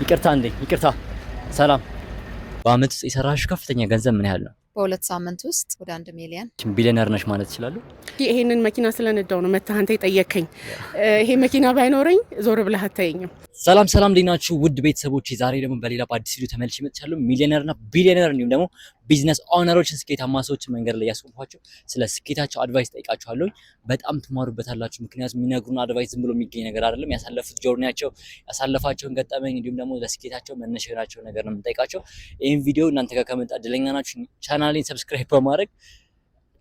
ይቅርታ እንዴ ይቅርታ ሰላም በአመት ውስጥ የሰራሽ ከፍተኛ ገንዘብ ምን ያህል ነው? በሁለት ሳምንት ውስጥ ወደ 1 ሚሊዮን። ቢሊዮነር ነሽ ማለት ይችላል? ይሄንን መኪና ስለነዳው ነው መታንተ ጠየከኝ። ይሄ መኪና ባይኖረኝ ዞር ብለህ አታየኝም። ሰላም ሰላም ሊናችሁ ውድ ቤተሰቦች፣ ዛሬ ደግሞ በሌላ በአዲስ ቪዲዮ ተመልሼ መጥቻለሁ። ሚሊዮነርና ቢሊዮነር እንዲሁም ደግሞ ቢዝነስ ኦነሮችን ስኬታማ ሰዎችን መንገድ ላይ ያስቆምኳቸው ስለ ስኬታቸው አድቫይስ ጠይቃችኋለሁ። በጣም ትማሩበታላችሁ። ምክንያቱም የሚነግሩን አድቫይስ ዝም ብሎ የሚገኝ ነገር አይደለም። ያሳለፉት ጆርኒያቸው ያሳለፋቸውን ገጠመኝ እንዲሁም ደግሞ ለስኬታቸው መነሻ የሆናቸው ነገር ነው የምንጠይቃቸው። ይህን ቪዲዮ እናንተ ጋር ከመጣ እድለኛ ናችሁ። ቻናሌን ሰብስክራይብ በማድረግ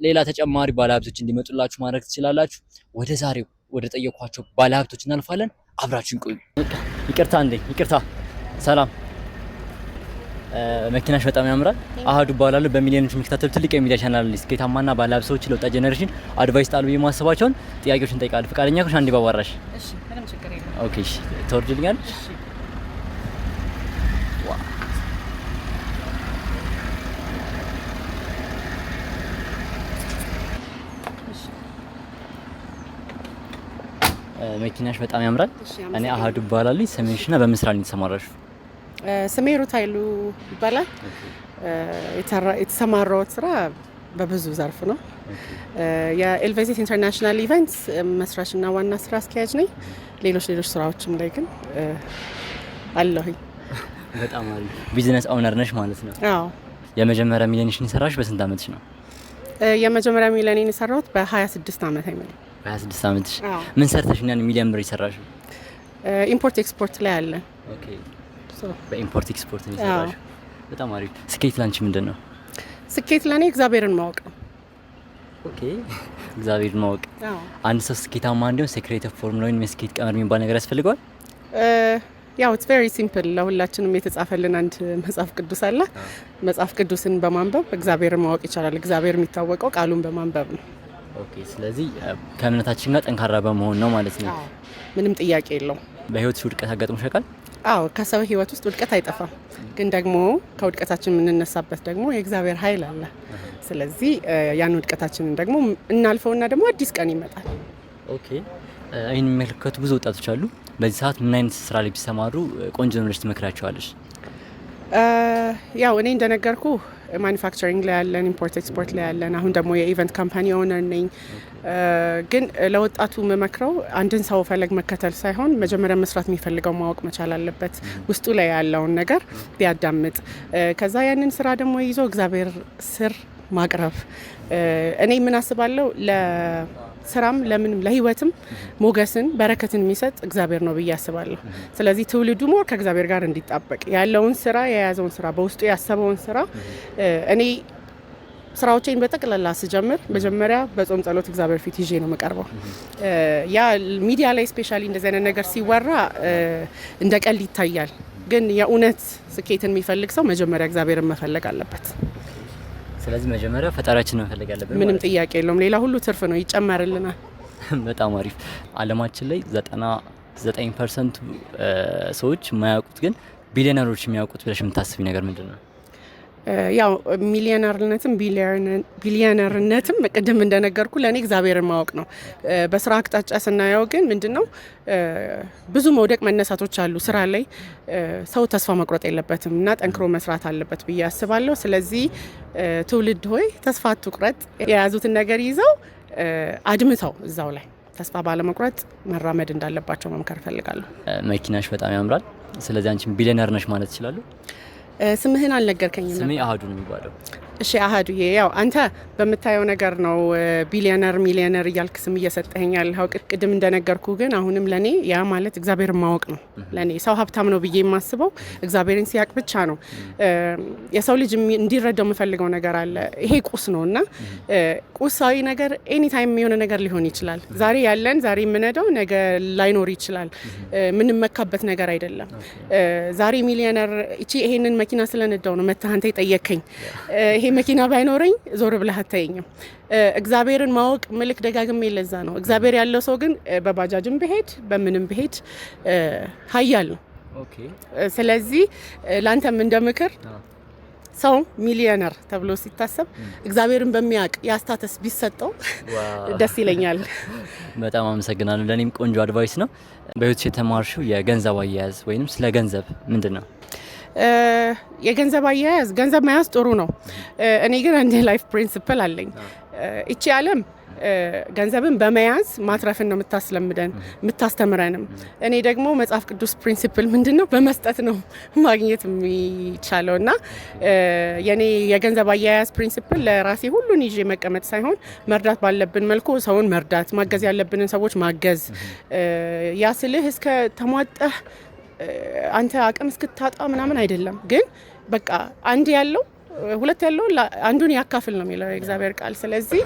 ሌላ ተጨማሪ ባለሀብቶች እንዲመጡላችሁ ማድረግ ትችላላችሁ። ወደ ዛሬው ወደ ጠየኳቸው ባለሀብቶች እናልፋለን። አብራችሁን ቆዩ። ይቅርታ እንዴ ይቅርታ ሰላም መኪናሽ በጣም ያምራል። አሃዱ እባላለሁ። በሚሊዮኖች የሚከታተሉ ትልቅ የሚዲያ ቻናል ላይ ስኬታማና ባለሀብት ሰዎች ለወጣት ጄኔሬሽን አድቫይስ ጣሉ የማስባቸውን ጥያቄዎችን ጠይቃለሁ። ፈቃደኛ ከሆንሽ አንዴ ባዋራሽ። እሺ ምንም ችግር የለም። ኦኬ እሺ ተወርጅልኛለሽ? እሺ መኪናሽ በጣም ያምራል። እኔ አሃዱ እባላለሁ። ስምሽና በምን ስራ ነው የተሰማራሽው? ስሜ ሩት ኃይሉ ይባላል። የተሰማራሁት ስራ በብዙ ዘርፍ ነው። የኤልቬዚት ኢንተርናሽናል ኢቨንትስ መስራችና ዋና ስራ አስኪያጅ ነኝ። ሌሎች ስራዎችም ላይ ግን አለሁኝ። በጣም አሪፍ። ቢዝነስ ኦነር ነሽ ማለት ነው? አዎ። የመጀመሪያ ሚሊዮንሽን የሰራሽ በስንት አመትሽ ነው? የመጀመሪያ ሚሊዮኔን የሰራሁት በ26 አመት አይመል። በ26 አመትሽ ምን ሰርተሽ እና ሚሊዮን ብር የሰራሽው? ኢምፖርት ኤክስፖርት ላይ አለ። ኦኬ በኢምፖርት ኤክስፖርት ነው የሰራሽው። በጣም አሪፍ። ስኬት ላንቺ ምንድን ነው? ስኬት ለኔ እግዚአብሔርን ማወቅ ነው። ኦኬ እግዚአብሔርን ማወቅ። አንድ ሰው ስኬታማ እንዲሆን ሴክሬት ኦፍ ፎርሙላ ወይም የስኬት ቀመር የሚባል ነገር ያስፈልገዋል? ያው ኢትስ ቬሪ ሲምፕል። ለሁላችንም የተጻፈልን አንድ መጽሐፍ ቅዱስ አለ። መጽሐፍ ቅዱስን በማንበብ እግዚአብሔርን ማወቅ ይቻላል። እግዚአብሔር የሚታወቀው ቃሉን በማንበብ ነው። ኦኬ ስለዚህ ከእምነታችን ጋር ጠንካራ በመሆን ነው ማለት ነው። ምንም ጥያቄ የለውም። በህይወትሽ ውድቀት አጋጥሞሽ ያውቃል? አዎ ከሰው ህይወት ውስጥ ውድቀት አይጠፋም። ግን ደግሞ ከውድቀታችን የምንነሳበት ደግሞ የእግዚአብሔር ኃይል አለ። ስለዚህ ያን ውድቀታችንን ደግሞ እናልፈውና ደግሞ አዲስ ቀን ይመጣል። ኦኬ ይህን የሚመለከቱ ብዙ ወጣቶች አሉ። በዚህ ሰዓት ምን አይነት ስራ ላይ ቢሰማሩ ቆንጆ ነው ብለሽ ትመክራቸዋለሽ? ያው እኔ እንደነገርኩ ማኒፋክቸሪንግ ላይ ያለን፣ ኢምፖርት ኤክስፖርት ላይ ያለን፣ አሁን ደግሞ የኢቨንት ካምፓኒ ኦነር ነኝ። ግን ለወጣቱ የምመክረው አንድን ሰው ፈለግ መከተል ሳይሆን መጀመሪያ መስራት የሚፈልገው ማወቅ መቻል አለበት። ውስጡ ላይ ያለውን ነገር ቢያዳምጥ፣ ከዛ ያንን ስራ ደግሞ ይዞ እግዚአብሔር ስር ማቅረብ። እኔ ምን አስባለሁ ለስራም ለምንም ለህይወትም ሞገስን በረከትን የሚሰጥ እግዚአብሔር ነው ብዬ አስባለሁ። ስለዚህ ትውልዱ ሞር ከእግዚአብሔር ጋር እንዲጣበቅ ያለውን ስራ የያዘውን ስራ በውስጡ ያሰበውን ስራ እኔ ስራዎቼን በጠቅላላ ስጀምር መጀመሪያ በጾም ጸሎት እግዚአብሔር ፊት ይዤ ነው የምቀርበው። ያ ሚዲያ ላይ ስፔሻሊ እንደዚህ አይነት ነገር ሲወራ እንደ ቀልድ ይታያል። ግን የእውነት ስኬትን የሚፈልግ ሰው መጀመሪያ እግዚአብሔርን መፈለግ አለበት። ስለዚህ መጀመሪያ ፈጣሪያችንን መፈለግ አለብን። ምንም ጥያቄ የለውም። ሌላ ሁሉ ትርፍ ነው፣ ይጨመርልናል። በጣም አሪፍ። አለማችን ላይ 99% ሰዎች የማያውቁት ግን ቢሊዮነሮች የሚያውቁት ብለሽ የምታስቢ ነገር ምንድን ነው? ያው ሚሊዮነርነትም ቢሊዮነርነትም ቅድም እንደነገርኩ ለእኔ እግዚአብሔርን ማወቅ ነው። በስራ አቅጣጫ ስናየው ግን ምንድነው ብዙ መውደቅ መነሳቶች አሉ ስራ ላይ። ሰው ተስፋ መቁረጥ የለበትም እና ጠንክሮ መስራት አለበት ብዬ አስባለሁ። ስለዚህ ትውልድ ሆይ ተስፋ አትቁረጥ። የያዙትን ነገር ይዘው አድምተው እዛው ላይ ተስፋ ባለመቁረጥ መራመድ እንዳለባቸው መምከር እፈልጋለሁ። መኪናሽ በጣም ያምራል። ስለዚህ አንቺም ቢሊዮነር ነሽ ማለት ይችላል? ስምህን አልነገርከኝም። ስሜ አሃዱ ነው የሚባለው። እሺ አሃዱዬ፣ ያው አንተ በምታየው ነገር ነው ቢሊዮነር ሚሊዮነር እያልክ ስም እየሰጠኸኝ ያለኸው። ቅድም እንደነገርኩ ግን አሁንም ለኔ ያ ማለት እግዚአብሔርን ማወቅ ነው። ለኔ ሰው ሀብታም ነው ብዬ የማስበው እግዚአብሔርን ሲያውቅ ብቻ ነው። የሰው ልጅ እንዲረዳው የምፈልገው ነገር አለ። ይሄ ቁስ ነው እና ቁሳዊ ነገር ኤኒ ታይም የሆነ ነገር ሊሆን ይችላል። ዛሬ ያለን ዛሬ የምነዳው ነገ ላይኖር ይችላል። ምንመካበት ነገር አይደለም። ዛሬ ሚሊዮነር ይሄንን መኪና ስለነዳው ነው መተህ አንተ ጠየከኝ። ይሄ መኪና ባይኖረኝ ዞር ብለህ አታየኝም። እግዚአብሔርን ማወቅ ምልክ ደጋግሜ ለዛ ነው። እግዚአብሔር ያለው ሰው ግን በባጃጅም ብሄድ በምንም ብሄድ ኃያል ነው። ስለዚህ ላንተም እንደምክር ሰው ሚሊዮነር ተብሎ ሲታሰብ እግዚአብሔርን በሚያውቅ ያስታተስ ቢሰጠው ደስ ይለኛል። በጣም አመሰግናለሁ። ለኔም ቆንጆ አድቫይስ ነው። በህይወትሽ የተማርሽው የገንዘብ አያያዝ ወይንም ስለ ገንዘብ ምንድነው? የገንዘብ አያያዝ ገንዘብ መያዝ ጥሩ ነው። እኔ ግን አንድ ላይፍ ፕሪንሲፕል አለኝ። እቺ ዓለም ገንዘብን በመያዝ ማትረፍን ነው የምታስለምደን የምታስተምረንም። እኔ ደግሞ መጽሐፍ ቅዱስ ፕሪንሲፕል ምንድነው? በመስጠት ነው ማግኘት የሚቻለው እና የኔ የገንዘብ አያያዝ ፕሪንሲፕል ለራሴ ሁሉን ይዤ መቀመጥ ሳይሆን መርዳት ባለብን መልኩ ሰውን መርዳት፣ ማገዝ ያለብንን ሰዎች ማገዝ። ያ ስልህ እስከ ተሟጠህ አንተ አቅም እስክታጣ ምናምን አይደለም። ግን በቃ አንድ ያለው ሁለት ያለው አንዱን ያካፍል ነው የሚለው የእግዚአብሔር ቃል። ስለዚህ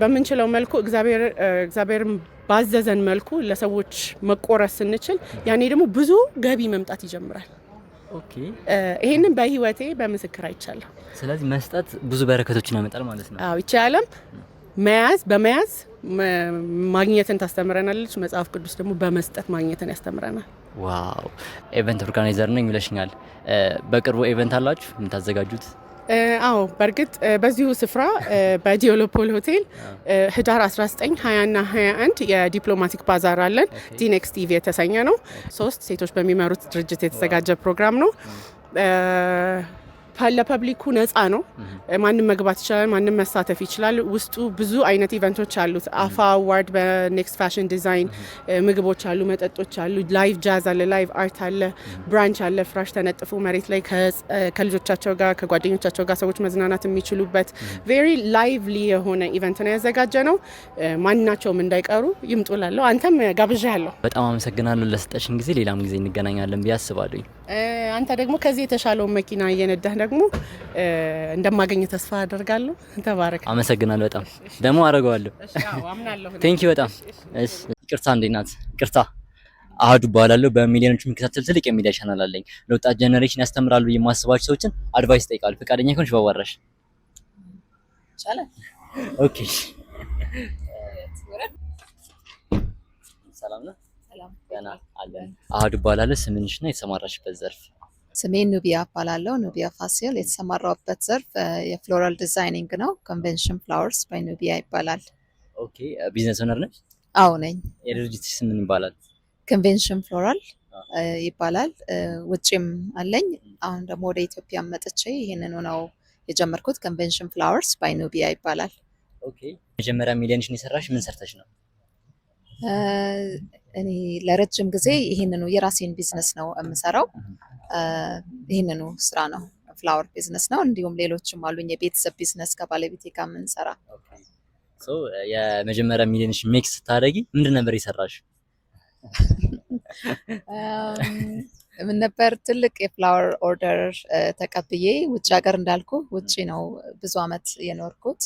በምንችለው መልኩ እግዚአብሔርን ባዘዘን መልኩ ለሰዎች መቆረስ ስንችል ያኔ ደግሞ ብዙ ገቢ መምጣት ይጀምራል። ኦኬ፣ ይሄንን በህይወቴ በምስክር አይቻለሁ። ስለዚህ መስጠት ብዙ በረከቶችን ያመጣል ማለት ነው። አዎ፣ ይቺ ዓለም በመያዝ ማግኘትን ታስተምረናለች። መጽሐፍ ቅዱስ ደግሞ በመስጠት ማግኘትን ያስተምረናል። ዋው! ኢቨንት ኦርጋናይዘር ነኝ ብለሽኛል። በቅርቡ ኢቨንት አላችሁ የምታዘጋጁት? አዎ፣ በእርግጥ በዚሁ ስፍራ በዲዮሎፖል ሆቴል ህዳር 19፣ 20 እና 21 የዲፕሎማቲክ ባዛር አለን። ዲኔክስት ኢቪ የተሰኘ ነው። 3 ሴቶች በሚመሩት ድርጅት የተዘጋጀ ፕሮግራም ነው። ለፐብሊኩ ነፃ ነው። ማንም መግባት ይችላል፣ ማንም መሳተፍ ይችላል። ውስጡ ብዙ አይነት ኢቨንቶች አሉት። አፋ አዋርድ በኔክስት ፋሽን ዲዛይን፣ ምግቦች አሉ፣ መጠጦች አሉ፣ ላይቭ ጃዝ አለ፣ ላይቭ አርት አለ፣ ብራንች አለ። ፍራሽ ተነጥፎ መሬት ላይ ከልጆቻቸው ጋር ከጓደኞቻቸው ጋር ሰዎች መዝናናት የሚችሉበት ቬሪ ላይቭሊ የሆነ ኢቨንት ነው ያዘጋጀ ነው። ማናቸውም እንዳይቀሩ ይምጡ ላለሁ። አንተም ጋብዣ ያለሁ። በጣም አመሰግናለሁ ለሰጠሽን ጊዜ። ሌላም ጊዜ እንገናኛለን ብዬ አስባለሁ። አንተ ደግሞ ከዚህ የተሻለውን መኪና እየነዳህ ደግሞ እንደማገኘ ተስፋ አደርጋለሁ። ተባረክ። አመሰግናለሁ። በጣም ደግሞ አደርገዋለሁ። ቴንኪ በጣም እሺ። ይቅርታ፣ እንዴት ናት? ይቅርታ፣ አህዱ እባላለሁ። በሚሊዮኖች የሚከታተል ትልቅ የሚዲያ ቻናል አለኝ። ለወጣት ጀነሬሽን ያስተምራሉ የማስባቸው ሰዎችን አድቫይስ ጠይቃለሁ። ፈቃደኛ ከሆንሽ ባወራሽ ይቻላል? ኦኬ። ሰላም ነው? ሰላም ገና አለን። አህዱ እባላለሁ። ስምንሽና የተሰማራሽበት ዘርፍ? ስሜ ኑቢያ እባላለሁ። ኑቢያ ፋሲል። የተሰማራሁበት ዘርፍ የፍሎራል ዲዛይኒንግ ነው። ኮንቬንሽን ፍላወርስ ባይ ኑቢያ ይባላል። ኦኬ። ቢዝነስ ኦነር ነሽ? አዎ ነኝ። የድርጅትሽ ስም ምን ይባላል? ኮንቬንሽን ፍሎራል ይባላል። ውጭም አለኝ። አሁን ደግሞ ወደ ኢትዮጵያ መጥቼ ይሄንን ነው የጀመርኩት። ኮንቬንሽን ፍላወርስ ባይ ኑቢያ ይባላል። ኦኬ። መጀመሪያ ሚሊዮንሽን የሰራሽ ምን ሰርተሽ ነው? እኔ ለረጅም ጊዜ ይሄንኑ የራሴን ቢዝነስ ነው የምሰራው። ይህንኑ ስራ ነው፣ ፍላወር ቢዝነስ ነው። እንዲሁም ሌሎችም አሉኝ የቤተሰብ ቢዝነስ ከባለቤቴ ጋር የምንሰራ። የመጀመሪያ ሚሊዮንሽ ሜክስ ስታደርጊ ምንድን ነበር የሰራሽ? ምን ነበር? ትልቅ የፍላወር ኦርደር ተቀብዬ ውጭ ሀገር እንዳልኩ ውጭ ነው ብዙ አመት የኖርኩት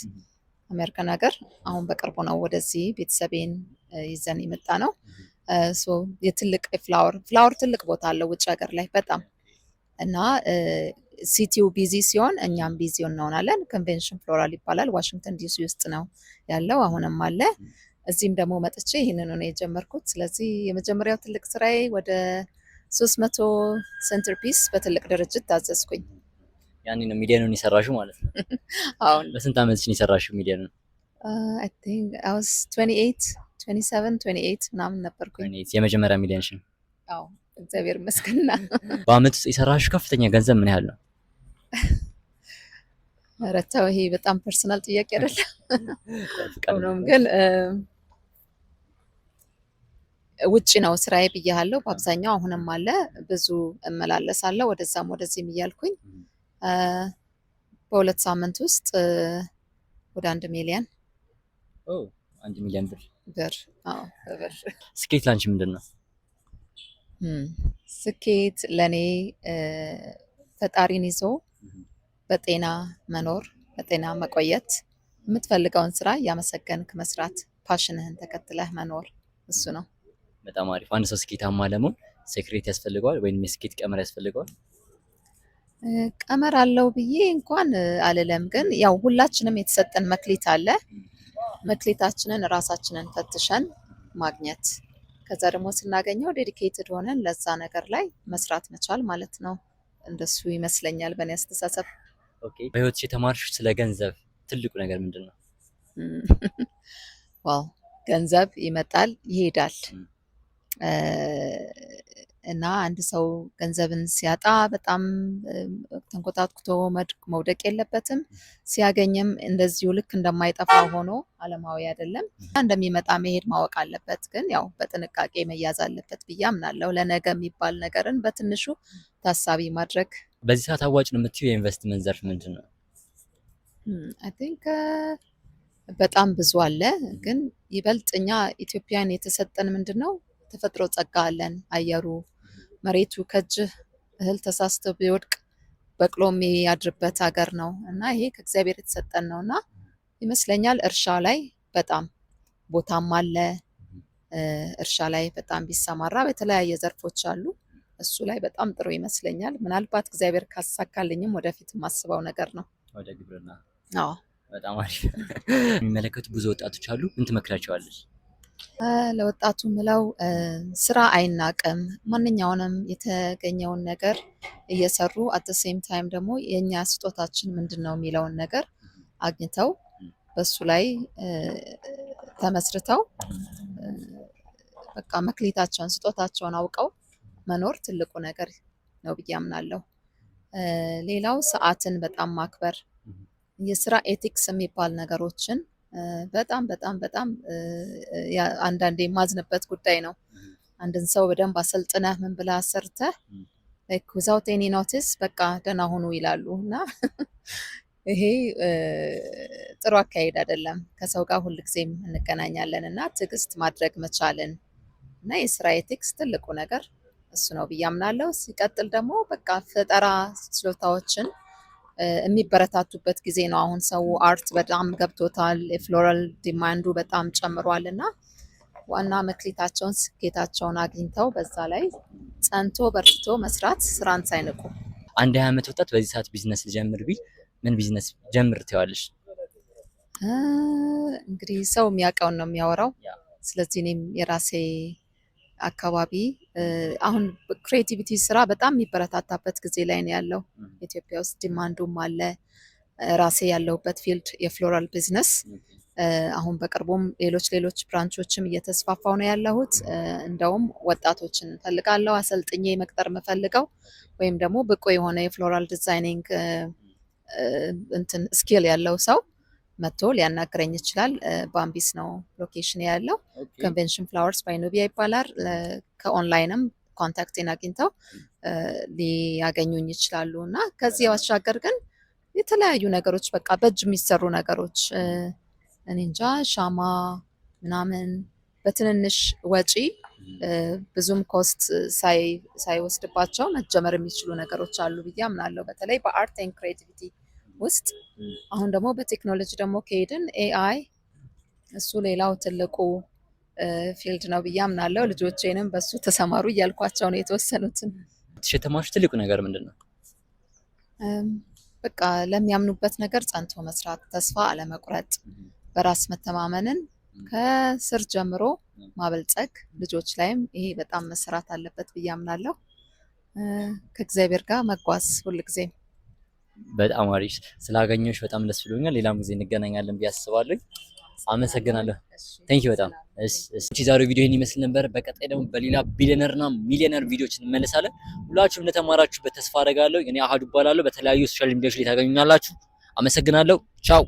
አሜሪካን ሀገር። አሁን በቅርቡ ነው ወደዚህ ቤተሰቤን ይዘን የመጣ ነው። የትልቅ ፍላወር ትልቅ ቦታ አለው ውጭ ሀገር ላይ በጣም እና ሲቲው ቢዚ ሲሆን እኛም ቢዚ እንሆናለን። ኮንቬንሽን ፍሎራል ይባላል። ዋሽንግተን ዲሲ ውስጥ ነው ያለው። አሁንም አለ። እዚህም ደግሞ መጥቼ ይህንን ነው የጀመርኩት። ስለዚህ የመጀመሪያው ትልቅ ስራዬ ወደ 300 ሴንተር ፒስ በትልቅ ድርጅት ታዘዝኩኝ። ያኔ ነው ሚሊዮኑን የሰራሽው ማለት ነው? አሁን በስንት አመትሽ የሰራሽው ሚሊዮኑን? I think I was 27 ምናምን ነበርኩኝ። የመጀመሪያ ሚሊዮንሽን? አዎ እግዚአብሔር ይመስገንና። በአመት ውስጥ የሰራሽው ከፍተኛ ገንዘብ ምን ያህል ነው? ኧረ ተው፣ ይሄ በጣም ፐርሰናል ጥያቄ አይደለም። ሆኖም ግን ውጭ ነው ስራዬ ብያለሁ በአብዛኛው። አሁንም አለ፣ ብዙ እመላለሳለሁ ወደዛም ወደዚህም እያልኩኝ። በ2 ሳምንት ውስጥ ወደ 1 ሚሊዮን 1 ሚሊዮን ብር። አዎ ብር። ስኬት ላንቺ ምንድን ነው? ስኬት ለኔ ፈጣሪን ይዞ በጤና መኖር፣ በጤና መቆየት፣ የምትፈልገውን ስራ እያመሰገንክ መስራት፣ ፓሽንህን ተከትለህ መኖር፣ እሱ ነው። በጣም አሪፍ። አንድ ሰው ስኬታማ ለመሆን ሴክሬት ያስፈልገዋል ወይም የስኬት ቀመር ያስፈልገዋል? ቀመር አለው ብዬ እንኳን አልለም፣ ግን ያው ሁላችንም የተሰጠን መክሊት አለ። መክሊታችንን ራሳችንን ፈትሸን ማግኘት፣ ከዛ ደግሞ ስናገኘው ዴዲኬትድ ሆነን ለዛ ነገር ላይ መስራት መቻል ማለት ነው። እንደሱ ይመስለኛል በእኔ አስተሳሰብ። ኦኬ በህይወትሽ የተማርሽው ስለ ገንዘብ ትልቁ ነገር ምንድነው? ዋው ገንዘብ ይመጣል ይሄዳል። እና አንድ ሰው ገንዘብን ሲያጣ በጣም ተንኮታኩቶ መውደቅ የለበትም። ሲያገኝም እንደዚሁ ልክ እንደማይጠፋ ሆኖ አለማዊ አይደለም እንደሚመጣ መሄድ ማወቅ አለበት። ግን ያው በጥንቃቄ መያዝ አለበት ብዬ አምናለሁ። ለነገ የሚባል ነገርን በትንሹ ታሳቢ ማድረግ። በዚህ ሰዓት አዋጭ ነው የምትይው የኢንቨስትመንት ዘርፍ ምንድን ነው? አይ ቲንክ በጣም ብዙ አለ። ግን ይበልጥ እኛ ኢትዮጵያን የተሰጠን ምንድን ነው ተፈጥሮ ጸጋ አለን። አየሩ፣ መሬቱ ከእጅህ እህል ተሳስቶ ቢወድቅ በቅሎ የሚያድርበት ሀገር ነው እና ይሄ ከእግዚአብሔር የተሰጠን ነው እና ይመስለኛል እርሻ ላይ በጣም ቦታም አለ። እርሻ ላይ በጣም ቢሰማራ በተለያየ ዘርፎች አሉ። እሱ ላይ በጣም ጥሩ ይመስለኛል። ምናልባት እግዚአብሔር ካሳካልኝም ወደፊት የማስበው ነገር ነው። ወደ ግብርና። አዎ በጣም አሪፍ። የሚመለከቱ ብዙ ወጣቶች አሉ፣ ምን ትመክራቸዋለሽ? ለወጣቱ ምለው ስራ አይናቅም። ማንኛውንም የተገኘውን ነገር እየሰሩ አት ሴም ታይም ደግሞ የእኛ ስጦታችን ምንድን ነው የሚለውን ነገር አግኝተው በሱ ላይ ተመስርተው በቃ መክሊታቸውን ስጦታቸውን አውቀው መኖር ትልቁ ነገር ነው ብዬ አምናለሁ። ሌላው ሰዓትን በጣም ማክበር፣ የስራ ኤቲክስ የሚባል ነገሮችን በጣም በጣም በጣም አንዳንዴ የማዝንበት ጉዳይ ነው። አንድን ሰው በደንብ አሰልጥነህ ምን ብለህ አሰርተህ ላይክ ዊዛውት ኤኒ ኖቲስ በቃ ደህና ሁኑ ይላሉ እና ይሄ ጥሩ አካሄድ አይደለም። ከሰው ጋር ሁልጊዜም እንገናኛለን እና ትዕግስት ማድረግ መቻልን እና የስራ ኤቲክስ ትልቁ ነገር እሱ ነው ብዬ አምናለሁ። ሲቀጥል ደግሞ በቃ ፈጠራ ችሎታዎችን የሚበረታቱበት ጊዜ ነው። አሁን ሰው አርት በጣም ገብቶታል። የፍሎራል ዲማንዱ በጣም ጨምሯል እና ዋና መክሊታቸውን ስኬታቸውን አግኝተው በዛ ላይ ጸንቶ በርትቶ መስራት፣ ስራን ሳይንቁ። አንድ 20 ዓመት ወጣት በዚህ ሰዓት ቢዝነስ ልጀምር ቢል ምን ቢዝነስ ጀምር ትይዋለሽ? እንግዲህ ሰው የሚያውቀውን ነው የሚያወራው። ስለዚህ እኔም የራሴ አካባቢ አሁን ክሬቲቪቲ ስራ በጣም የሚበረታታበት ጊዜ ላይ ነው ያለው። ኢትዮጵያ ውስጥ ዲማንዱም አለ። ራሴ ያለሁበት ፊልድ የፍሎራል ቢዝነስ አሁን በቅርቡም ሌሎች ብራንቾችም እየተስፋፋው ነው ያለሁት። እንደውም ወጣቶችን እንፈልጋለሁ አሰልጥኜ መቅጠር የምፈልገው ወይም ደግሞ ብቁ የሆነ የፍሎራል ዲዛይኒንግ እንትን ስኪል ያለው ሰው መጥቶ ሊያናግረኝ ይችላል። ባምቢስ ነው ሎኬሽን ያለው። ኮንቬንሽን ፍላወርስ ባይ ኑቢያ ይባላል። ከኦንላይንም ኮንታክቴን አግኝተው ሊያገኙኝ ይችላሉ እና ከዚህ ባሻገር ግን የተለያዩ ነገሮች በቃ በእጅ የሚሰሩ ነገሮች እኔ እንጃ ሻማ ምናምን በትንንሽ ወጪ ብዙም ኮስት ሳይወስድባቸው መጀመር የሚችሉ ነገሮች አሉ ብዬ አምናለሁ። በተለይ በአርት ኤንድ ክሬቲቪቲ ውስጥ አሁን ደግሞ በቴክኖሎጂ ደግሞ ከሄድን ኤአይ እሱ ሌላው ትልቁ ፊልድ ነው ብዬ አምናለሁ። ልጆቼንም በሱ ተሰማሩ እያልኳቸው ነው የተወሰኑትን። የተማርሽ ትልቁ ነገር ምንድን ነው? በቃ ለሚያምኑበት ነገር ጸንቶ መስራት፣ ተስፋ አለመቁረጥ፣ በራስ መተማመንን ከስር ጀምሮ ማበልጸግ፣ ልጆች ላይም ይሄ በጣም መሰራት አለበት ብዬ አምናለሁ። ከእግዚአብሔር ጋር መጓዝ ሁልጊዜም። በጣም አሪፍ ስላገኘሁሽ በጣም ደስ ብሎኛል። ሌላም ጊዜ እንገናኛለን ብዬ አስባለሁ። አመሰግናለሁ። ቴንክ ዩ በጣም እሺ። ዛሬው ቪዲዮ ይሄን ይመስል ነበር። በቀጣይ ደግሞ በሌላ ቢሊየነርና ሚሊየነር ቪዲዮዎች እንመለሳለን። ሁላችሁም እንደተማራችሁበት ተስፋ አደርጋለሁ። እኔ አሃዱ እባላለሁ። በተለያዩ ሶሻል ሚዲያዎች ላይ ታገኙኛላችሁ። አመሰግናለሁ። ቻው